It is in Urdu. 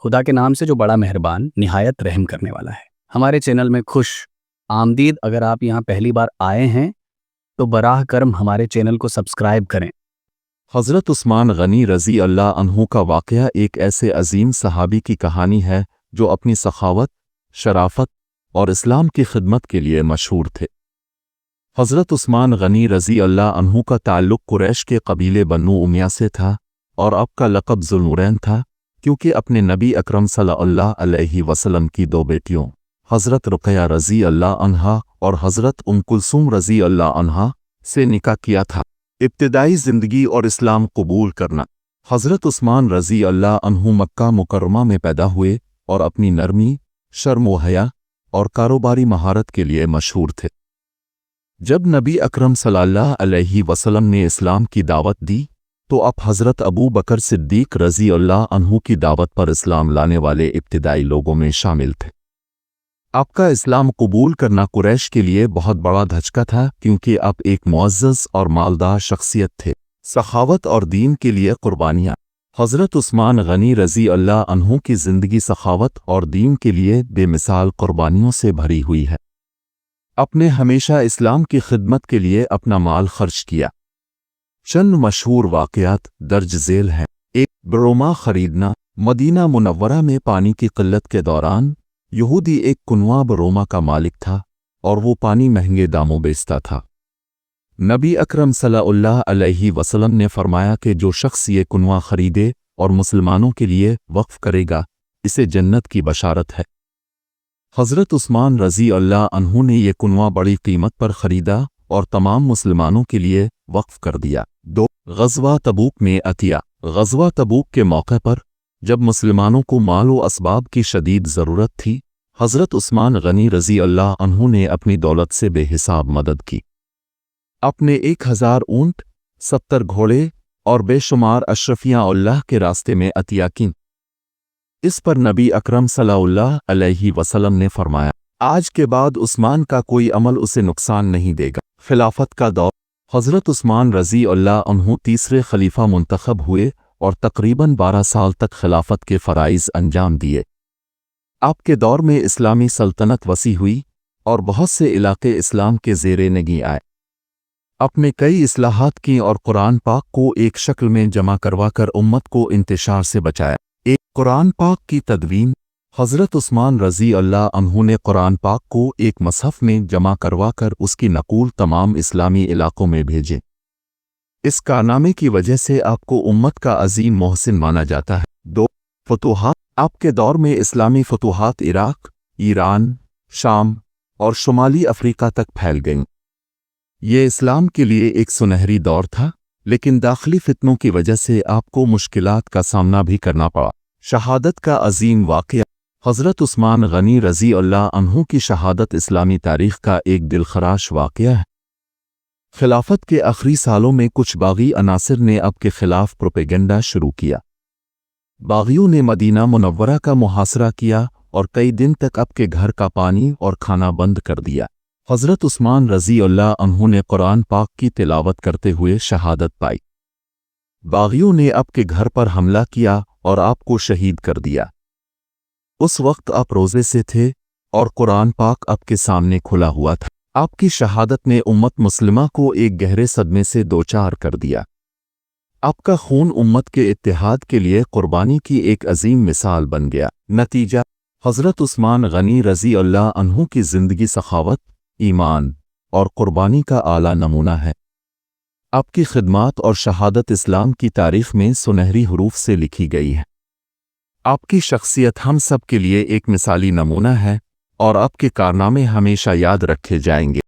خدا کے نام سے جو بڑا مہربان نہایت رحم کرنے والا ہے۔ ہمارے چینل میں خوش آمدید۔ اگر آپ یہاں پہلی بار آئے ہیں تو براہ کرم ہمارے چینل کو سبسکرائب کریں۔ حضرت عثمان غنی رضی اللہ عنہ کا واقعہ ایک ایسے عظیم صحابی کی کہانی ہے جو اپنی سخاوت، شرافت اور اسلام کی خدمت کے لیے مشہور تھے۔ حضرت عثمان غنی رضی اللہ عنہ کا تعلق قریش کے قبیلے بنو امیہ سے تھا اور آپ کا لقب ذوالنورین تھا کیونکہ اپنے نبی اکرم صلی اللہ علیہ وسلم کی دو بیٹیوں حضرت رقیہ رضی اللہ عنہا اور حضرت ام کلثوم رضی اللہ عنہا سے نکاح کیا تھا۔ ابتدائی زندگی اور اسلام قبول کرنا۔ حضرت عثمان رضی اللہ عنہ مکہ مکرمہ میں پیدا ہوئے اور اپنی نرمی، شرم و حیا اور کاروباری مہارت کے لیے مشہور تھے۔ جب نبی اکرم صلی اللہ علیہ وسلم نے اسلام کی دعوت دی تو آپ حضرت ابو بکر صدیق رضی اللہ عنہ کی دعوت پر اسلام لانے والے ابتدائی لوگوں میں شامل تھے۔ آپ کا اسلام قبول کرنا قریش کے لیے بہت بڑا دھچکا تھا کیونکہ آپ ایک معزز اور مالدار شخصیت تھے۔ سخاوت اور دین کے لیے قربانیاں۔ حضرت عثمان غنی رضی اللہ عنہ کی زندگی سخاوت اور دین کے لیے بے مثال قربانیوں سے بھری ہوئی ہے۔ آپ نے ہمیشہ اسلام کی خدمت کے لیے اپنا مال خرچ کیا۔ چند مشہور واقعات درج ذیل ہیں۔ ایک بروما خریدنا۔ مدینہ منورہ میں پانی کی قلت کے دوران یہودی ایک کنواں بروما کا مالک تھا اور وہ پانی مہنگے داموں بیچتا تھا۔ نبی اکرم صلی اللہ علیہ وسلم نے فرمایا کہ جو شخص یہ کنواں خریدے اور مسلمانوں کے لیے وقف کرے گا اسے جنت کی بشارت ہے۔ حضرت عثمان رضی اللہ عنہ نے یہ کنواں بڑی قیمت پر خریدا اور تمام مسلمانوں کے لیے وقف کر دیا۔ 2 غزوہ تبوک میں عطیہ۔ غزوہ تبوک کے موقع پر جب مسلمانوں کو مال و اسباب کی شدید ضرورت تھی، حضرت عثمان غنی رضی اللہ عنہ نے اپنی دولت سے بے حساب مدد کی۔ اپنے 1000 اونٹ، 70 گھوڑے اور بے شمار اشرفیاں اللہ کے راستے میں عطیہ کیں۔ اس پر نبی اکرم صلی اللہ علیہ وسلم نے فرمایا، آج کے بعد عثمان کا کوئی عمل اسے نقصان نہیں دے گا۔ خلافت کا دور۔ حضرت عثمان رضی اللہ عنہ تیسرے خلیفہ منتخب ہوئے اور تقریباً 12 سال تک خلافت کے فرائض انجام دیے۔ آپ کے دور میں اسلامی سلطنت وسیع ہوئی اور بہت سے علاقے اسلام کے زیر نگیں آئے۔ آپ نے کئی اصلاحات کی اور قرآن پاک کو ایک شکل میں جمع کروا کر امت کو انتشار سے بچایا۔ ایک قرآن پاک کی تدوین۔ حضرت عثمان رضی اللہ عنہ نے قرآن پاک کو ایک مصحف میں جمع کروا کر اس کی نقول تمام اسلامی علاقوں میں بھیجے۔ اس کارنامے کی وجہ سے آپ کو امت کا عظیم محسن مانا جاتا ہے۔ 2 فتوحات۔ آپ کے دور میں اسلامی فتوحات عراق، ایران، شام اور شمالی افریقہ تک پھیل گئیں۔ یہ اسلام کے لیے ایک سنہری دور تھا، لیکن داخلی فتنوں کی وجہ سے آپ کو مشکلات کا سامنا بھی کرنا پڑا۔ شہادت کا عظیم واقعہ۔ حضرت عثمان غنی رضی اللہ عنہ کی شہادت اسلامی تاریخ کا ایک دلخراش واقعہ ہے۔ خلافت کے آخری سالوں میں کچھ باغی عناصر نے آپ کے خلاف پروپیگنڈا شروع کیا۔ باغیوں نے مدینہ منورہ کا محاصرہ کیا اور کئی دن تک آپ کے گھر کا پانی اور کھانا بند کر دیا۔ حضرت عثمان رضی اللہ عنہ نے قرآن پاک کی تلاوت کرتے ہوئے شہادت پائی۔ باغیوں نے آپ کے گھر پر حملہ کیا اور آپ کو شہید کر دیا۔ اس وقت آپ روزے سے تھے اور قرآن پاک آپ کے سامنے کھلا ہوا تھا۔ آپ کی شہادت نے امت مسلمہ کو ایک گہرے صدمے سے دوچار کر دیا۔ آپ کا خون امت کے اتحاد کے لیے قربانی کی ایک عظیم مثال بن گیا۔ نتیجہ: حضرت عثمان غنی رضی اللہ عنہ کی زندگی سخاوت، ایمان اور قربانی کا اعلیٰ نمونہ ہے۔ آپ کی خدمات اور شہادت اسلام کی تاریخ میں سنہری حروف سے لکھی گئی ہے۔ آپ کی شخصیت ہم سب کے لیے ایک مثالی نمونہ ہے اور آپ کے کارنامے ہمیشہ یاد رکھے جائیں گے۔